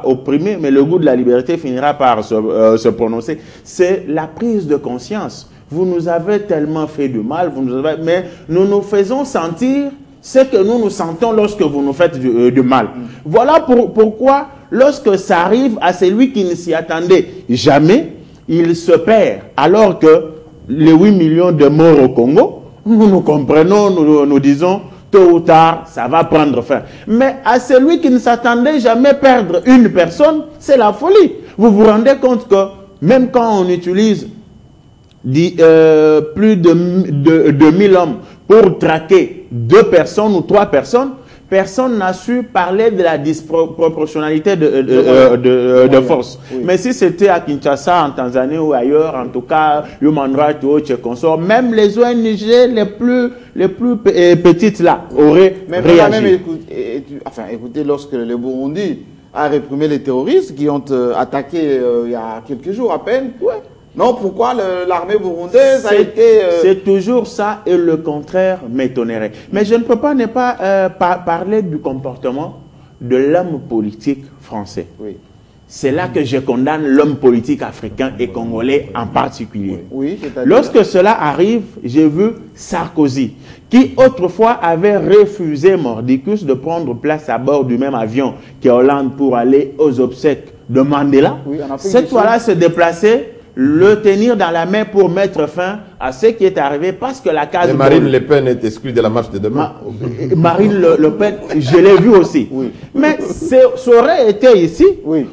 opprimé, mais le goût de la liberté finira par se prononcer. C'est la prise de conscience. Vous nous avez tellement fait du mal, mais nous nous faisons sentir ce que nous nous sentons lorsque vous nous faites du mal. Voilà pourquoi, lorsque ça arrive à celui qui ne s'y attendait jamais, il se perd. Alors que les 8 millions de morts au Congo, nous comprenons, nous disons, tôt ou tard, ça va prendre fin. Mais à celui qui ne s'attendait jamais perdre une personne, c'est la folie. Vous vous rendez compte que même quand on utilise plus de 1000 hommes pour traquer 2 personnes ou 3 personnes, personne n'a su parler de la disproportionnalité de force. Oui. Mais si c'était à Kinshasa, en Tanzanie ou ailleurs, en tout cas, Human Rights Watch et consorts, même les ONG les plus petites là auraient réagi. Même écoutez, lorsque le Burundi a réprimé les terroristes qui ont attaqué il y a quelques jours à peine, non, pourquoi l'armée burundaise a été... C'est toujours ça et le contraire m'étonnerait. Mais je ne peux pas ne pas parler du comportement de l'homme politique français. Oui. C'est là que je condamne l'homme politique africain et congolais en particulier. Oui, lorsque cela arrive, j'ai vu Sarkozy, qui autrefois avait refusé mordicus de prendre place à bord du même avion que Hollande pour aller aux obsèques de Mandela. Oui, cette fois-là, se déplacer, le tenir dans la main pour mettre fin à ce qui est arrivé parce que la case... Marine Le Pen est exclue de la marche de demain. Marine Le Pen, je l'ai vu aussi. Oui. Mais ça aurait été ici,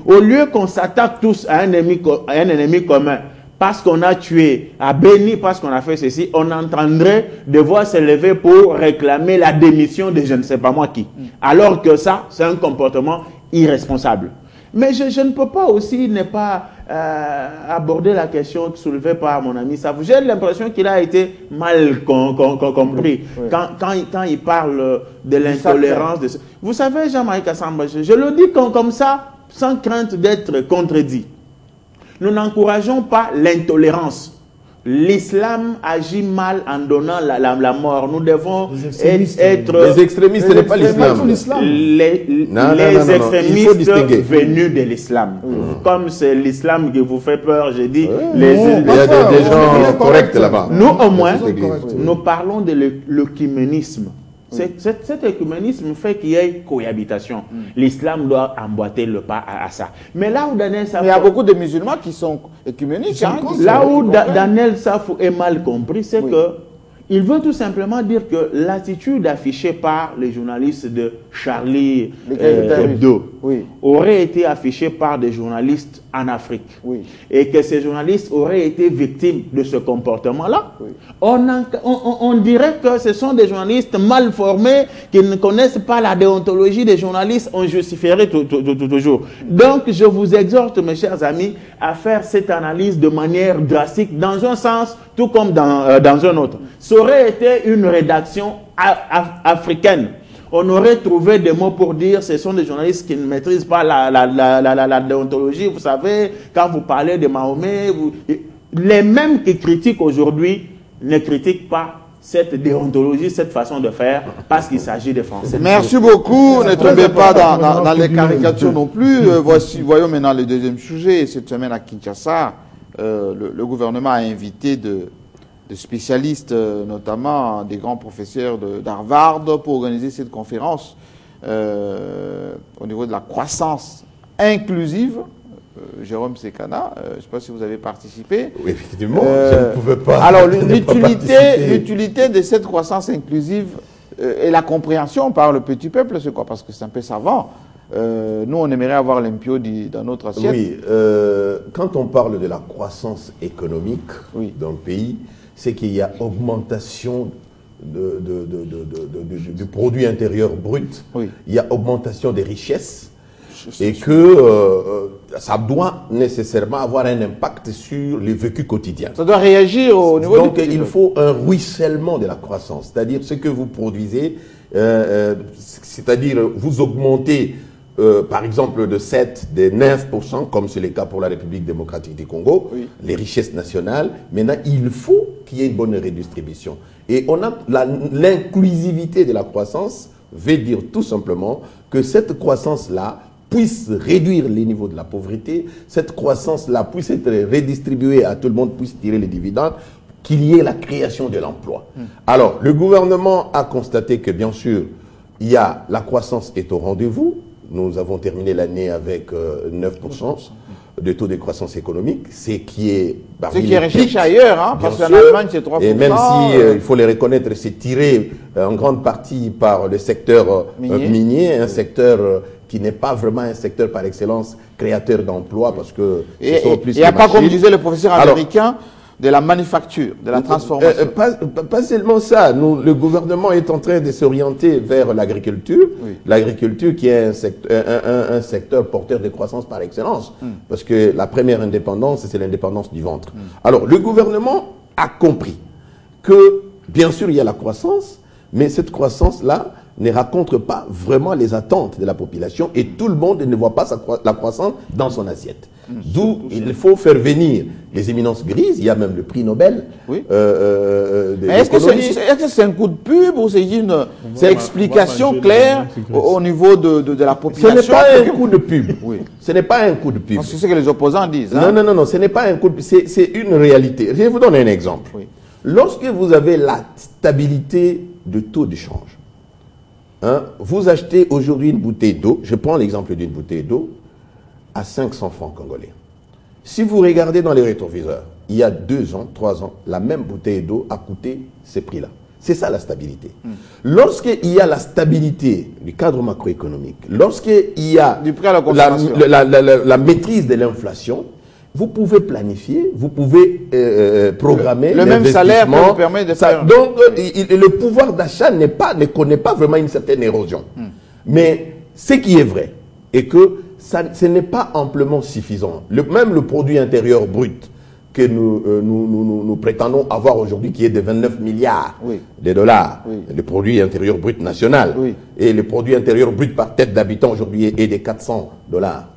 au lieu qu'on s'attaque tous à un ennemi commun, parce qu'on a tué, à Béni, parce qu'on a fait ceci, on entendrait devoir se lever pour réclamer la démission de je ne sais pas moi qui. Alors que ça, c'est un comportement irresponsable. Mais je ne peux pas aussi ne pas aborder la question soulevée par mon ami Safou. J'ai l'impression qu'il a été mal compris quand il parle de l'intolérance. Vous savez, Jean-Marie Kassamba, je le dis comme ça, sans crainte d'être contredit. Nous n'encourageons pas l'intolérance. L'islam agit mal en donnant la mort. Nous devons être... Les extrémistes, ce n'est pas l'islam. Les extrémistes venus de l'islam. Comme c'est l'islam qui vous fait peur, j'ai dit... Il y a des gens corrects là-bas. Nous, au moins, nous parlons de l'œcuménisme. Cet œcuménisme fait qu'il y ait cohabitation. L'islam doit emboîter le pas à ça. Mais là où Daniel Safou... Mais il y a beaucoup de musulmans qui sont œcuméniques. Là où Daniel Safou est mal compris, c'est que il veut tout simplement dire que l'attitude affichée par les journalistes de Charlie Hebdo aurait été affichée par des journalistes en Afrique. Et que ces journalistes auraient été victimes de ce comportement-là. On dirait que ce sont des journalistes mal formés qui ne connaissent pas la déontologie des journalistes. On justifierait toujours. Donc, je vous exhorte, mes chers amis, à faire cette analyse de manière drastique, dans un sens, tout comme dans un autre. Ça aurait été une rédaction africaine. On aurait trouvé des mots pour dire ce sont des journalistes qui ne maîtrisent pas la déontologie. Vous savez, quand vous parlez de Mahomet, les mêmes qui critiquent aujourd'hui ne critiquent pas cette déontologie, cette façon de faire, parce qu'il s'agit des Français. Merci beaucoup. Ne tombez pas dans les caricatures non plus. Voyons maintenant le deuxième sujet. Cette semaine à Kinshasa, le gouvernement a invité de spécialistes, notamment des grands professeurs d'Harvard, pour organiser cette conférence au niveau de la croissance inclusive. Jérôme Sekana, je ne sais pas si vous avez participé. Oui, effectivement, je ne pouvais pas. Alors, l'utilité de cette croissance inclusive et la compréhension par le petit peuple, c'est quoi? Parce que c'est un peu savant. Nous, on aimerait avoir l'impio dans notre assiette. Oui, quand on parle de la croissance économique d'un pays, c'est qu'il y a augmentation du produit intérieur brut, il y a augmentation des richesses, et que ça doit nécessairement avoir un impact sur les vécus quotidiens. Ça doit réagir au niveau Donc il faut un ruissellement de la croissance, c'est-à-dire ce que vous produisez, c'est-à-dire vous augmentez par exemple de 7, de 9%, comme c'est le cas pour la République démocratique du Congo, les richesses nationales. Maintenant, il faut qu'il y ait une bonne redistribution. Et on a l'inclusivité de la croissance veut dire tout simplement que cette croissance-là puisse réduire les niveaux de la pauvreté, cette croissance-là puisse être redistribuée à tout le monde, puisse tirer les dividendes, qu'il y ait la création de l'emploi. Alors, le gouvernement a constaté que, bien sûr, la croissance est au rendez-vous. Nous avons terminé l'année avec 9% de taux de croissance économique, ce qui est recherché ailleurs, hein, parce qu'en Allemagne c'est 3%. Et même si, il faut les reconnaître, c'est tiré en grande partie par le secteur minier, un secteur qui n'est pas vraiment un secteur par excellence créateur d'emplois, parce que il n'y a pas, comme disait le professeur américain, de la manufacture, de la transformation. Pas seulement ça. Le gouvernement est en train de s'orienter vers l'agriculture. Oui. L'agriculture qui est un secteur porteur de croissance par excellence. Parce que la première indépendance, c'est l'indépendance du ventre. Alors, le gouvernement a compris que, bien sûr, il y a la croissance, mais cette croissance-là ne rencontre pas vraiment les attentes de la population et tout le monde ne voit pas la croissance dans son assiette. D'où il faut faire venir les éminences grises, il y a même le prix Nobel. Oui. Est-ce que c'est un coup de pub ou c'est une explication claire au niveau de la population? Ce n'est pas un coup de pub. Oui. Ce n'est pas un coup de pub. C'est ce que les opposants disent. Hein? Non, ce n'est pas un coup de pub, c'est une réalité. Je vais vous donner un exemple. Oui. Lorsque vous avez la stabilité de taux de change, hein, vous achetez aujourd'hui une bouteille d'eau, je prends l'exemple d'une bouteille d'eau, à 500 francs congolais. Si vous regardez dans les rétroviseurs, il y a 2 ans, 3 ans, la même bouteille d'eau a coûté ces prix-là. C'est ça la stabilité. Lorsqu'il y a la stabilité du cadre macroéconomique, lorsqu'il y a du prix à la maîtrise de l'inflation, vous pouvez planifier, vous pouvez programmer le même salaire qui vous permet de faire... Donc, le pouvoir d'achat ne connaît pas vraiment une certaine érosion. Mais ce qui est vrai est que ce n'est pas amplement suffisant. Même le produit intérieur brut que nous prétendons avoir aujourd'hui, qui est de 29 milliards de dollars, le produit intérieur brut national, et le produit intérieur brut par tête d'habitant aujourd'hui est de 400 dollars.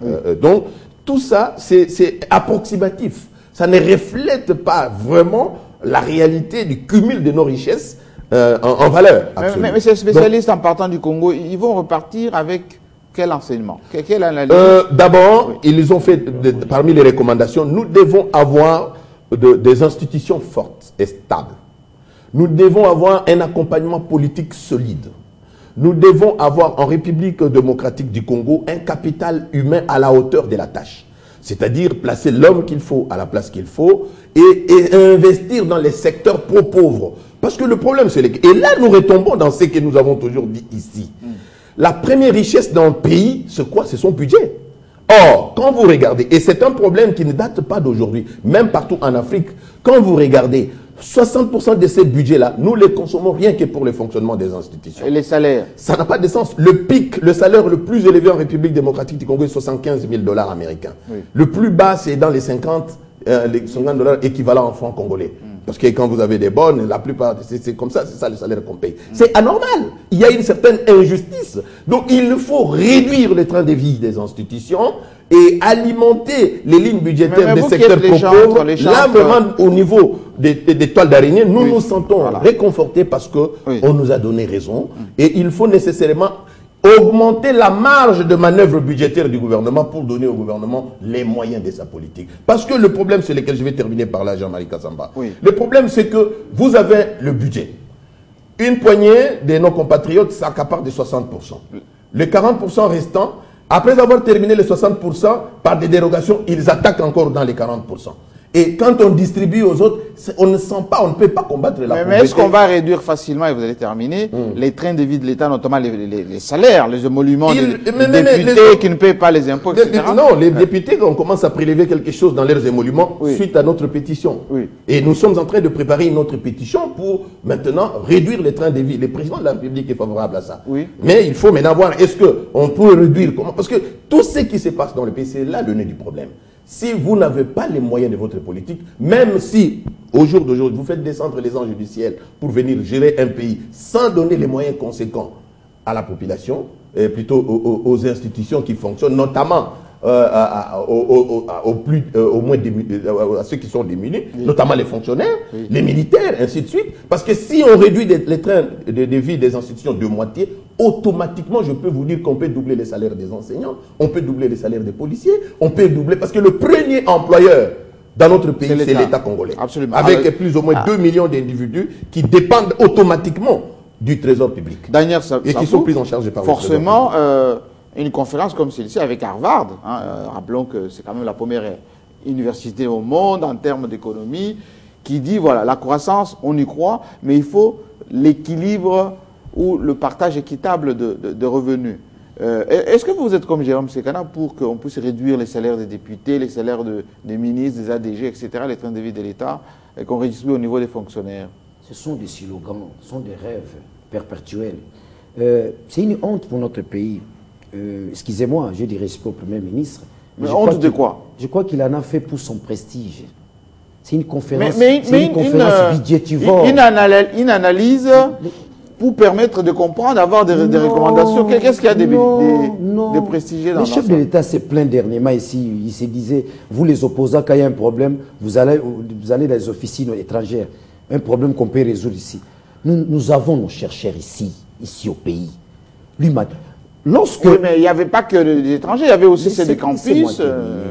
Donc, tout ça, c'est approximatif. Ça ne reflète pas vraiment la réalité du cumul de nos richesses en valeur. Mais ces spécialistes, en partant du Congo, ils vont repartir avec quel enseignement? Quelle analyse? D'abord, ils ont fait, parmi les recommandations, nous devons avoir des institutions fortes et stables. Nous devons avoir un accompagnement politique solide. Nous devons avoir en République démocratique du Congo un capital humain à la hauteur de la tâche. C'est-à-dire placer l'homme qu'il faut à la place qu'il faut et investir dans les secteurs pro-pauvres. Parce que le problème, c'est... Et là, nous retombons dans ce que nous avons toujours dit ici. La première richesse d'un pays, c'est quoi? C'est son budget. Or, quand vous regardez, et c'est un problème qui ne date pas d'aujourd'hui, même partout en Afrique, quand vous regardez, 60% de ces budgets-là, nous les consommons rien que pour le fonctionnement des institutions. Et les salaires? Ça n'a pas de sens. Le salaire le plus élevé en République démocratique du Congo est 75 000 $ américains. Le plus bas, c'est dans les 50 $ équivalents en francs congolais. Parce que quand vous avez des bonnes, la plupart, c'est comme ça, c'est ça le salaire qu'on paye. C'est anormal. Il y a une certaine injustice. Donc il faut réduire le train de vie des institutions et alimenter les lignes budgétaires des secteurs pauvres. Là, vraiment, au niveau des toiles d'araignée, nous nous sentons réconfortés parce qu'on nous a donné raison. Et il faut nécessairement augmenter la marge de manœuvre budgétaire du gouvernement pour donner au gouvernement les moyens de sa politique. Parce que le problème, c'est lequel je vais terminer par là, Jean-Marie Kassamba. Le problème, c'est que vous avez le budget. Une poignée de nos compatriotes s'accapare de 60%. Les 40% restants, après avoir terminé les 60%, par des dérogations, ils attaquent encore dans les 40%. Et quand on distribue aux autres, on ne sent pas, on ne peut pas combattre la pauvreté. Mais est-ce qu'on va réduire facilement, et vous allez terminer, les trains de vie de l'État, notamment les salaires, les émoluments des députés qui ne payent pas les impôts, etc. Non, les députés, on commence à prélever quelque chose dans leurs émoluments suite à notre pétition. Et nous sommes en train de préparer une autre pétition pour maintenant réduire les trains de vie. Le président de la République est favorable à ça. Mais il faut maintenant voir, est-ce qu'on peut réduire comment? Parce que tout ce qui se passe dans le pays, c'est là le nœud du problème. Si vous n'avez pas les moyens de votre politique, même si au jour d'aujourd'hui vous faites descendre les anges du ciel pour venir gérer un pays sans donner les moyens conséquents à la population, et plutôt aux institutions qui fonctionnent, notamment à ceux qui sont démunis, notamment les fonctionnaires, les militaires, ainsi de suite. Parce que si on réduit les trains de vie des institutions de moitié, automatiquement, je peux vous dire qu'on peut doubler les salaires des enseignants, on peut doubler les salaires des policiers, on peut doubler, parce que le premier employeur dans notre pays, c'est l'État congolais. Absolument. Avec plus ou moins 2 millions d'individus qui dépendent automatiquement du trésor public. Et qui sont pris en charge par forcément, une conférence comme celle-ci avec Harvard, hein, rappelons que c'est quand même la première université au monde en termes d'économie, qui dit, voilà, la croissance, on y croit, mais il faut l'équilibre ou le partage équitable de revenus. Est-ce que vous êtes comme Jérôme Sekana pour qu'on puisse réduire les salaires des députés, les salaires des ministres, des ADG, etc., les trains de vie de l'État, et qu'on redistribue au niveau des fonctionnaires? Ce sont des slogans, ce sont des rêves perpétuels. C'est une honte pour notre pays. Excusez-moi, j'ai du respect au Premier ministre. Mais honte de quoi? Je crois qu'il en a fait pour son prestige. C'est une conférence, une conférence budgétivore. Une analyse pour permettre de comprendre, d'avoir des recommandations. Qu'est-ce qu'il y a de prestigieux dans ça? Le chef de l'État s'est plaint dernièrement ici. Il se disait, vous les opposants, quand il y a un problème, vous allez dans les officines étrangères. Un problème qu'on peut résoudre ici. Nous avons nos chercheurs ici au pays. Lui, lorsque... Oui, mais il n'y avait pas que des étrangers, il y avait aussi des campus.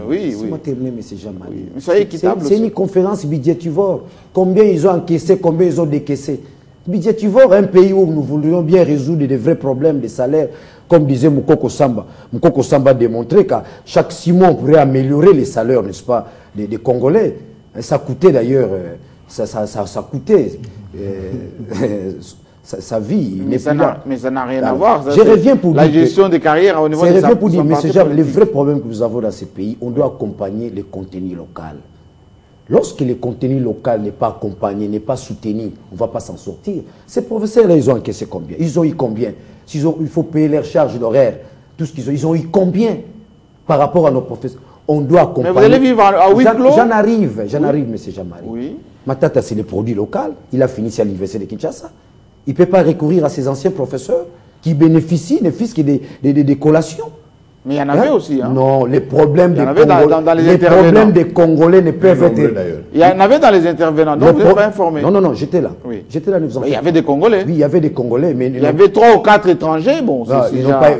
Oui. C'est moi terminé, M. Jean-Marie. C'est équitable. C'est une conférence budgétivore. Combien ils ont encaissé, combien ils ont décaissé. Budgétivore, un pays où nous voudrions bien résoudre des vrais problèmes de salaire, comme disait Moukoko Samba. Moukoko Samba a démontré qu'à chaque 6 mois, on pourrait améliorer les salaires, n'est-ce pas, des Congolais. Ça coûtait d'ailleurs, ça coûtait sa vie. Mais ça n'a rien à voir. Je reviens pour la gestion des carrières au niveau de sa pour dire, mais les vrais problèmes que nous avons dans ces pays, on doit accompagner les contenus locaux. Lorsque le contenu local n'est pas accompagné, n'est pas soutenu, on ne va pas s'en sortir. Ces professeurs-là, ils ont encaissé combien? Ils ont eu combien? Il faut payer leurs charges d'horaire, tout ce qu'ils ont. Ils ont eu combien par rapport à nos professeurs? On doit accompagner. Mais vous allez vivre à huis clos? J'en arrive, M. Jean-Marie. Oui. Matata, c'est le produit local. Il a fini à l'université de Kinshasa. Il ne peut pas recourir à ses anciens professeurs qui bénéficient, ne fût-ce que des collations. Mais il y en avait aussi. Hein? Non, les problèmes des Congolais ne peuvent être... Il y en avait dans les intervenants, donc vous n'êtes pas informés. Non, j'étais là. Oui. J'étais là, il y avait des Congolais. Oui, il y avait des Congolais. Mais il y avait 3 ou 4 étrangers. Bon,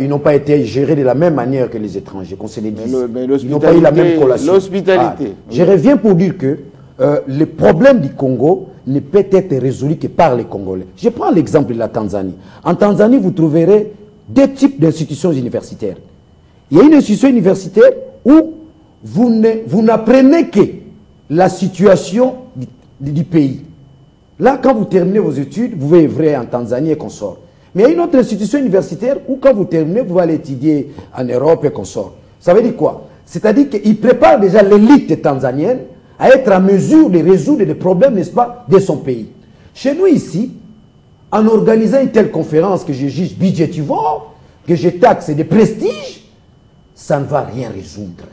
ils n'ont pas été gérés de la même manière que les étrangers, qu'on se les dise. Ils n'ont pas eu la même collation. L'hospitalité. Je reviens pour dire que le problème du Congo ne peut être résolu que par les Congolais. Je prends l'exemple de la Tanzanie. En Tanzanie, vous trouverez 2 types d'institutions universitaires. Il y a une institution universitaire où vous n'apprenez que la situation du pays. Là, quand vous terminez vos études, vous allez œuvrer en Tanzanie et consorts. Mais il y a une autre institution universitaire où, quand vous terminez, vous allez étudier en Europe et consorts. Ça veut dire quoi? C'est-à-dire qu'il prépare déjà l'élite tanzanienne à être en mesure de résoudre les problèmes, n'est-ce pas, de son pays. Chez nous ici, en organisant une telle conférence que je juge budgétivore, que je taxe de prestige, ça ne va rien résoudre.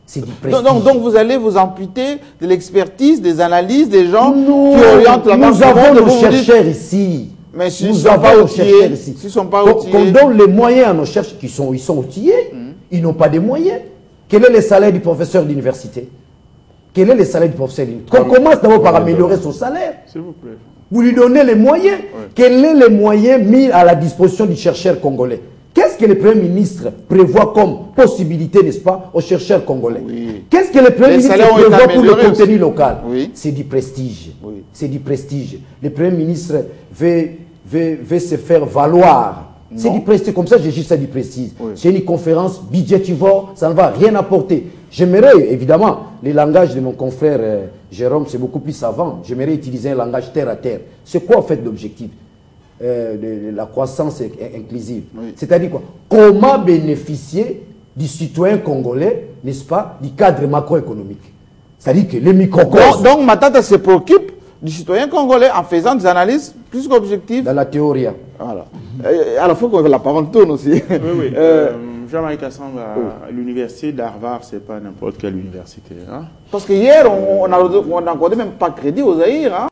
C'est du prestige. Donc vous allez vous amputer de l'expertise, des analyses, des gens qui orientent la marche. Nous avons nos chercheurs ici. Mais s'ils ne sont pas outillés, qu'on donne les moyens à nos chercheurs, ils sont outillés, ils n'ont pas de moyens. Quel est le salaire du professeur d'université? Quel est le salaire du professeur d'université? Qu'on commence d'abord par améliorer son salaire. S'il vous plaît. Vous lui donnez les moyens. Quels sont les moyens mis à la disposition du chercheur congolais? Qu'est-ce que le Premier ministre prévoit comme possibilité, n'est-ce pas, aux chercheurs congolais? Qu'est-ce que le Premier ministre prévoit pour le contenu local? C'est du prestige. C'est du prestige. Le Premier ministre veut se faire valoir. C'est du prestige. Comme ça, j'ai juste ça du prestige. C'est une conférence budgétivore, ça ne va rien apporter. J'aimerais, évidemment, le langage de mon confrère Jérôme, c'est beaucoup plus savant. J'aimerais utiliser un langage terre à terre. C'est quoi, en fait, l'objectif de la croissance inclusive? C'est-à-dire quoi? Comment bénéficier du citoyen congolais, n'est-ce pas, du cadre macroéconomique? C'est-à-dire que les microcosmes... Donc Matata se préoccupe du citoyen congolais en faisant des analyses plus qu'objectives. Dans la théorie. Voilà. Alors, il faut que la parole tourne aussi. Oui. Jean-Marie Kassamba, l'université d'Harvard, ce n'est pas n'importe quelle université. Hein? Parce que hier, on n'a accordé même pas crédit aux Zaïre. Hein?